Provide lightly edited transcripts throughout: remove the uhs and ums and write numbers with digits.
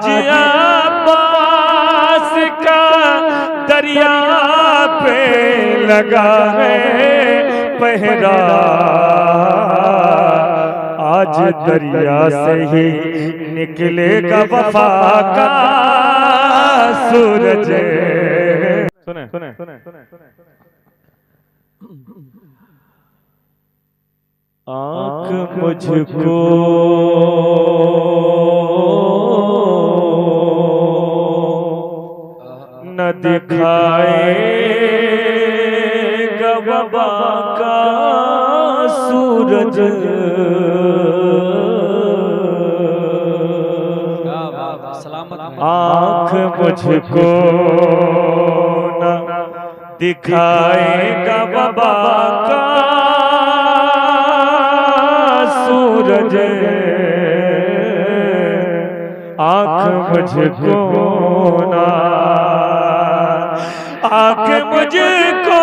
आज अब्बास का दरिया पे लगा है पहरा, आज दरिया से ही निकलेगा वफा का सूरज। सुने सुने आँख मुझको न दिखाएगा वबा का सूरज, आँख मुझको न दिखाएगा वबा का सूरज, आँख मुझको ना, आँख मुझको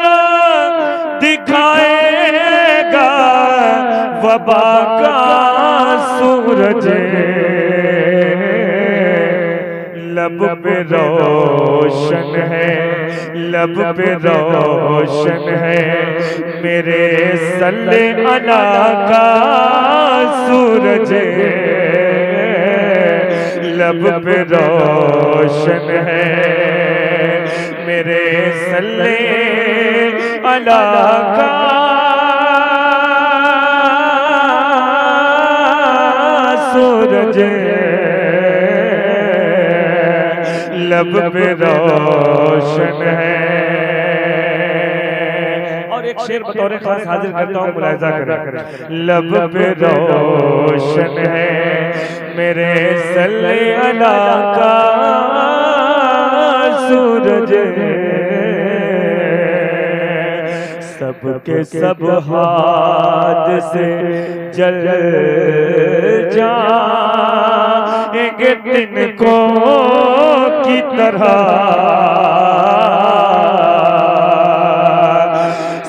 ना दिखाएगा वबा का सूरज, लब पे रोशन है, लब पे रोशन है मेरे सल्ले अला का सूरज, लब पे रोशन है मेरे सल्ले अला का सूरज, लब पे रोशन है। और एक शेर बतौर खास हाजिर करता हूँ, मुलाहिजा करें। लब पे रोशन है मेरे सल्ले अला का सूरज, सबके सब हाथ से जल जाएंगे तिनको की तरह,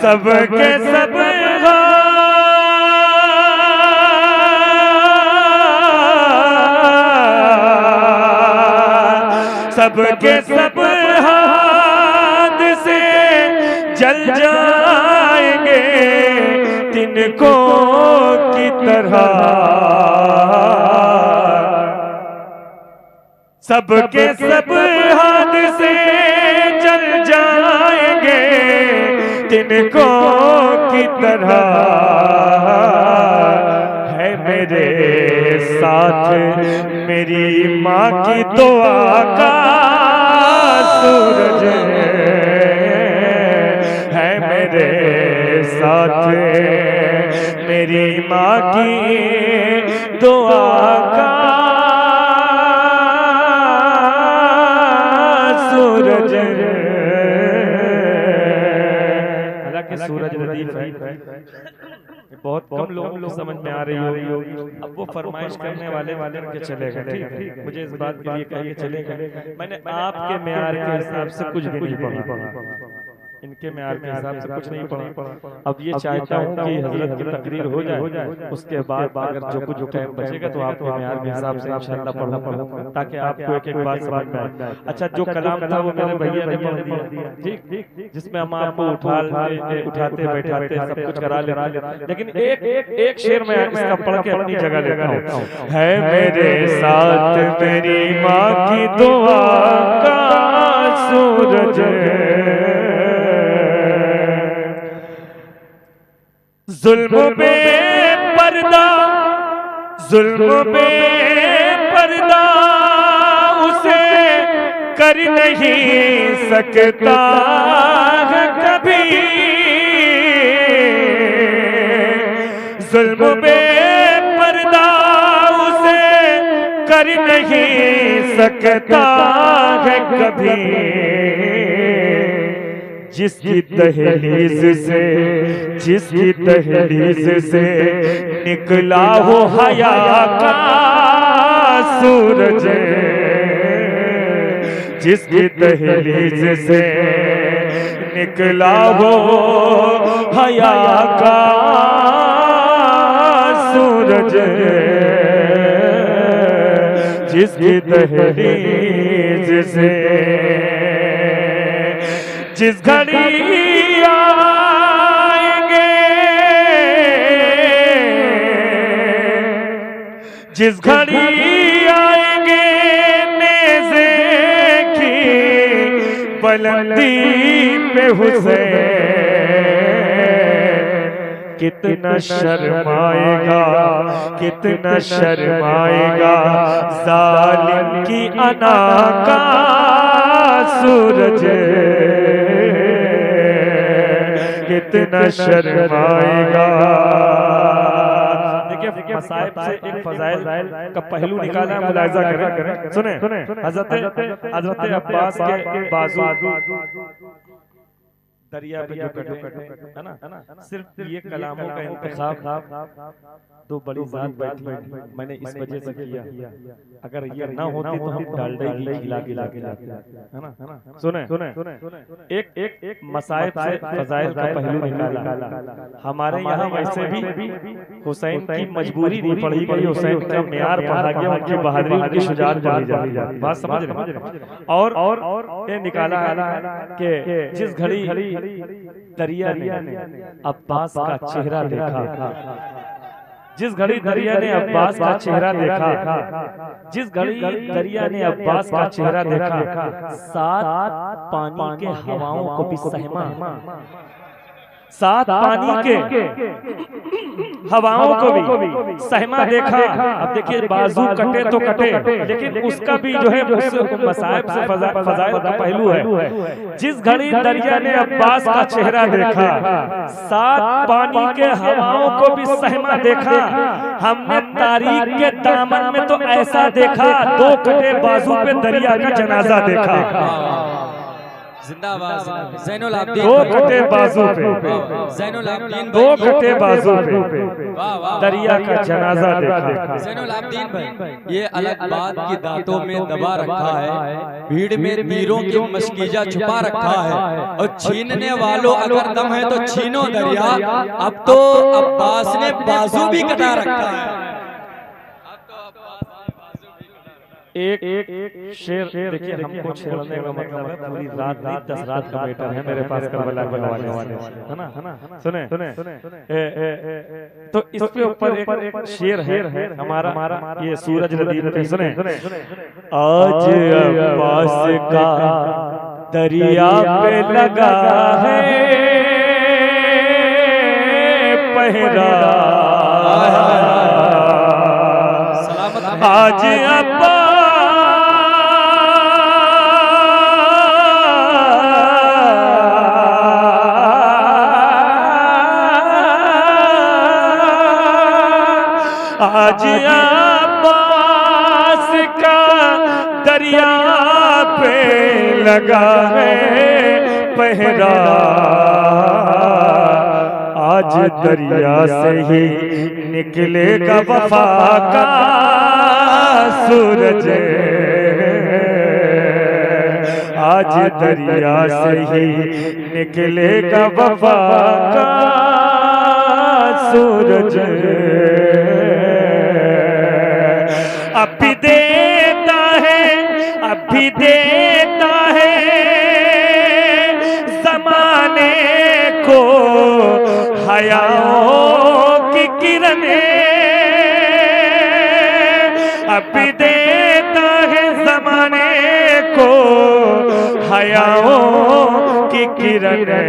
सबके सब सबके सब हाथ से जल जाएंगे तिनको की तरह, सबके सब हाथ से जल जाएंगे तिनको की तरह, है मेरे साथ मेरी माँ की दुआ का सूरज, है मेरे साथ मेरी माँ की दुआ का सूरज। हालांकि सूरज लतीफ है, बहुत कम लोगों को समझ में आ रही होगी। अब वो फरमाइश करने वाले के चले गए, ठीक, मुझे इस बात के लिए कहिए चले गए, मैंने आपके मेयार के हिसाब से कुछ भी नहीं पढ़ा, इनके मेयार के हिसाब से कुछ नहीं पढ़ा। अब ये चाहता हूँ कि हजरत की तकरीर हो जाए, उसके बाद अगर जो कुछ टाइम बचेगा तो आपके मेयार के हिसाब से इंशाअल्लाह पढ़ूंगा, ताकि आपको एक एक बात समझ में आए। अच्छा, जो कलाम था वो मेरे भैया ने पढ़ दिया, ठीक, जिसमें हम आपको उठाते बैठाते सब कुछ करा ले, लेकिन एक शेर में इसका पढ़ के अपनी जगह लेता हूँ। है मेरे साथ मेरी माँ की दुआ का सूरज, जुल्म पे पर्दा, जुल्म पे पर्दा उसे कर नहीं सकता है कभी, जुल्म पे पर्दा उसे कर नहीं सकता है कभी, जिसकी दहलीज से निकला हो हया का सूरज, जिसकी दहलीज से निकला हो हया का सूरज, जिसकी दहलीज से जिस घड़ी आएंगे, जिस घड़ी आएंगे नेज़े की बुलंदी पे हुसैन, कितना शर्माएगा, कितना शर्माएगा जालिम की अना का सूरज, कितना शर्माएगा। देखिए मसाइब से एक फजाइल का पहलू निकाला, मुलाहिजा करें। सुने हजरत अब्बास के बाजू दरिया पे जो कटे है ना, सिर्फ ये कलामों का इंतखाब दो बड़ी जात बैठी मैंने इस वजह से किया, अगर ये ना होती तो हम डालडा घी खिला के लाते है ना। सुने एक मसाइब से फजाइल का पहलू निकाला। हमारे यहाँ वैसे भी हुसैन की मजबूरी नहीं पढ़ी गई, हुसैन का मेयार पढ़ा गया, उनकी बहादुरी उनकी शुजाअत पढ़ी जाती है। बात समझ रहे? और ये निकाला कि जिस घड़ी दरिया ने अब्बास का चेहरा देखा, जिस घड़ी दरिया ने अब्बास का चेहरा देखा, जिस घड़ी दरिया ने अब्बास का चेहरा देखा, सात पानी के हवाओं को भी सहमा, सात पानी के हवाओं को भी सहमा देखा। अब देखिए बाजू कटे तो कटे, लेकिन उसका भी जो है मसाइब से फजाइल का पहलू है। जिस घड़ी दरिया ने अब्बास का चेहरा देखा, सात पानी के हवाओं को भी सहमा देखा। हमने तारीख के दामन में तो ऐसा देखा, दो कटे बाजू पे दरिया का जनाजा देखा। जिंदाबाद ज़ैनुल आबिदीन, दो कटे बाजू पे, ज़ैनुल आबिदीन दो कटे बाजू पे दरिया का जनाजा देखा। ज़ैनुल आबिदीन भाई, ये अलग बात की दांतों में दबा रखा है, भीड़ में तीरों की मशकीजा छुपा रखा है, और छीनने वालों अगर दम है तो छीनो दरिया। अब तो अब्बास ने बाजू भी कटा रखा है। एक शेर देखिए, हमको छेड़ने का मतलब है पूरी रात नहीं 10 रात का बेटर है मेरे पास करबला के हवाले है ना। सुने तो इस पे ऊपर एक शेर है हमारा, ये सूरज नदी पे। सुने आज अब्बास का दरिया पे लगा है पहरा, आज अब्बास आज अब्बास का दरिया पे लगा है पहरा, आज दरिया से ही निकलेगा वफा का सूरज, आज दरिया से ही निकलेगा वफा का सूरज। अब भी देता है, अब भी देता है ज़माने को हयाओं की किरणें, अब भी देता है ज़माने को हयाओं की किरणें।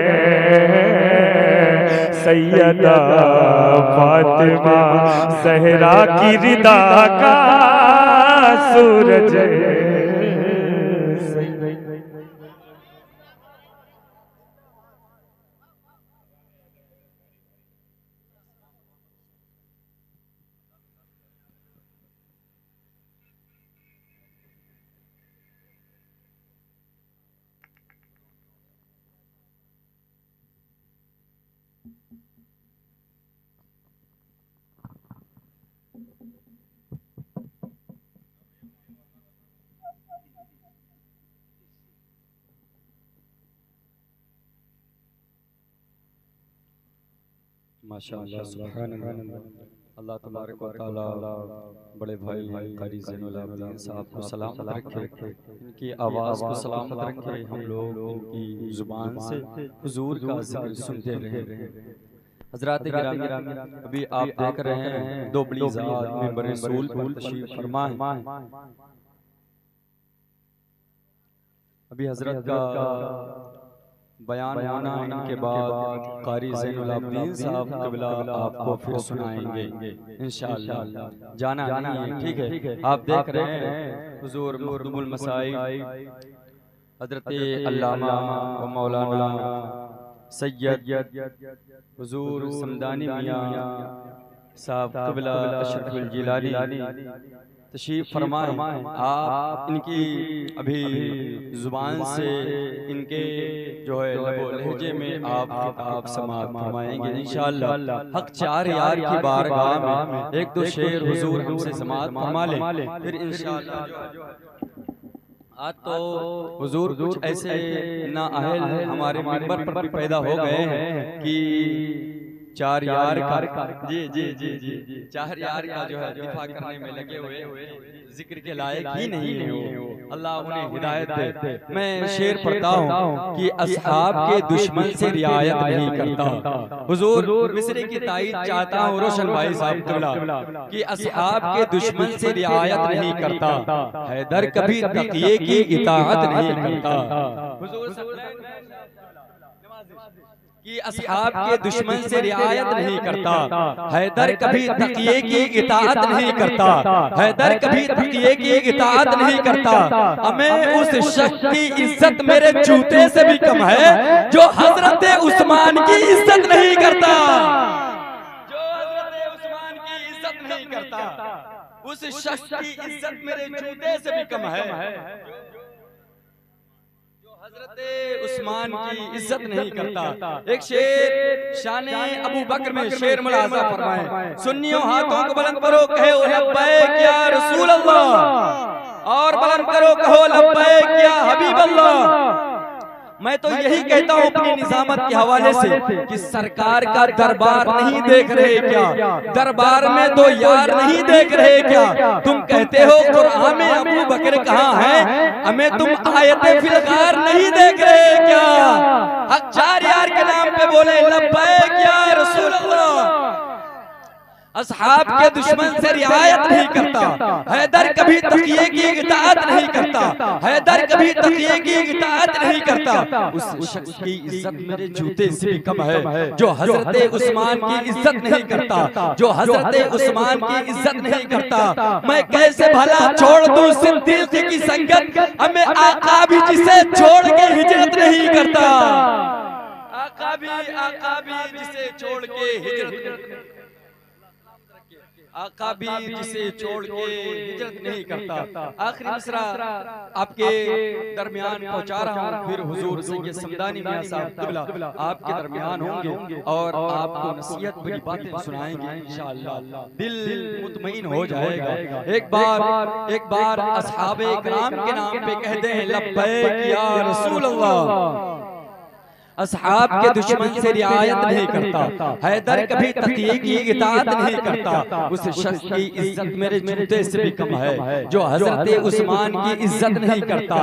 सैयदा फातिमा ज़हरा की रिदा का सूरज। माशाअल्लाह, सुभान अल्लाह। अल्लाह तबारक व तआला बड़े भाई कारी ज़ैनुल आबिदीन साहब को सलामत रखे, इनकी आवाज़ को सलामत रखे, हम लोग इनकी ज़ुबान से हुजूर का ज़िक्र सुनते रहे। हज़रात गिरामी, अभी आप देख रहे हैं दो बड़ी ज़ात मिंबर रसूल पर तशरीफ़ फरमा है। अभी हज़रत का बयान होना, इनके बाद कारी ज़ैनुल आबिदीन साहब क़िबला आपको फिर सुनाएंगे इंशाअल्लाह। जाना नहीं है, ठीक है। आप देख रहे हैं हुज़ूर मुख़दुमुल मसाइब हज़रत अल्लामा व मौलाना सैयद हुज़ूर समदानी मियां साहब क़िबला अशरफुल जिलानी तशरीफ़ फरमाए। आप इनकी अभी ज़ुबान से इनके जो है लबो लहजे में आप किताब समाअत फरमाएंगे इंशाअल्लाह। हक चार यार की बारगाह में एक दो शेर हुजूर हमसे समाअत फरमा लें, फिर इंशाअल्लाह। आज तो हुजूर कुछ ऐसे नाअहल हमारे मिंबर पर भी पैदा हो गए हैं कि चार यार का जी चार यार का जो है दिफा करने में लगे हुए, जिक्र के लायक ही नहीं है वो। अल्लाह उन्हें हिदायत दे। मैं शेर पढ़ता हूँ कि असहाब के दुश्मन से रियायत नहीं करता। हुजूर मिस्री की ताईद चाहता हूँ रोशन भाई साहब क़िबला कि असहाब के दुश्मन से रियायत नहीं करता, हैदर कभी तकिए की इताअत नहीं करता। हुजूर कि असहाब के दुश्मन से रियायत नहीं करता, हैदर कभी तकिए की इताअत नहीं करता, हैदर कभी तकिए की इताअत नहीं करता। हमें उस शख्स की इज्जत मेरे जूते से भी कम है जो हजरत उस्मान की इज्जत नहीं करता, जो हजरत उस्मान की इज्जत नहीं करता। उस शख्स की इज्जत मेरे जूते से भी कम है हज़रत उस्मान की इज्जत नहीं करता। एक शेर शाने अबू बकर में शेर मुलाज़ा फरमाए, सुन्नियों हाथों को बुलंद करो कहो लब्बैक या रसूल अल्लाह, और बुलंद करो कहो लब्बैक या हबीब अल्लाह। मैं तो यही कहता हूँ अपनी निजामत के हवाले से कि सरकार का दरबार नहीं देख रहे क्या, दरबार में दो यार नहीं देख रहे क्या? तुम कहते हो कुरान में अबू बकर कहाँ है, हमें तुम आयते फिलगार नहीं देख रहे क्या? हक चार यार के नाम पे बोले लब्बैक या रसूल अल्लाह। असहाब के दुश्मन से रियायत नहीं करता, हैदर कभी तकिए की इताअत नहीं करता, हैदर कभी तकिए की इताअत नहीं करता। उस शख्स की इज्जत मेरे जूते से भी कम है जो हजरत उस्मान की इज्जत नहीं करता, जो हजरत उस्मान की इज्जत नहीं करता। मैं कैसे भला छोड़ दूं सिद्दीक़ की संगत, हमें आका भी जिसे छोड़ के हिजरत नहीं करता, आका भी जिसे छोड़ के हिजरत, आका भी जिसे छोड़ के हिजरत नहीं करता। आखिरी मिसरा आपके दरमियान पहुंचा रहा हूँ, फिर हुजूर सैयद समदानी मियां साहब क़िबला आपके दरमियान होंगे और आपको नसीहत भरी बातें सुनाएंगे इंशाअल्लाह। दिल मुतमईन हो जाएगा। एक बार असहाबे किराम के नाम पे कह दें लब्बैक या रसूल अल्लाह। असहाब के दुश्मन से रियायत नहीं करता, हैदर कभी तकिए की इताअत नहीं करता। उस शख्स की इज्जत मेरे जूते से भी कम है जो हजरत उस्मान की इज्जत नहीं करता,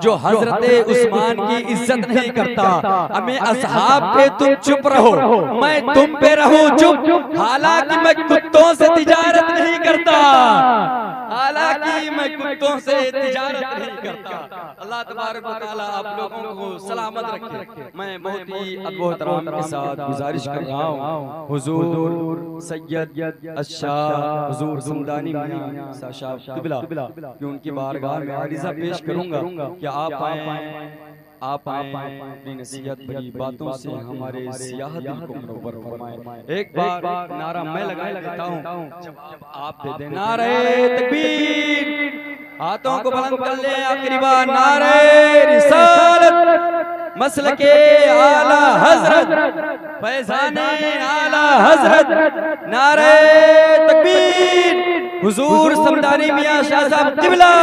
जो हजरत उस्मान की इज्जत नहीं करता। हमें असहाब पे तुम चुप रहो, मैं तुम पे रहूं चुप, हालांकि मैं कुत्तों से तिजारत नहीं करता, हालांकि मैं कुत्तों से तिजारत नहीं करता। अल्लाह तबारक व तआला आप लोगों को सलामत रखे। मैं बहुत ही अदब-ओ-एहतराम के साथ गुजारिश कर रहा हूँ हुजूर सैयद अशाह हुजूर समदानी मियां साहब क़िबला कि उनकी बारगाह में आरिज़ा पेश करूंगा कि आप आए अपनी नसीहत भरी बातों से हमारे सियाह दिल को मुनव्वर फरमाए। एक बार नारा मैं लगा देता हूँ, जवाब आप दे देना। नारे तकबीर, हाथों को बुलंद कर ले। आखिरी बार नारे रिसालत, मसलके आला हजरत, फैज़ाने आला हजरत, नारे तकबीर, हुजूर समदानी मियां शाह साहब क़िबला।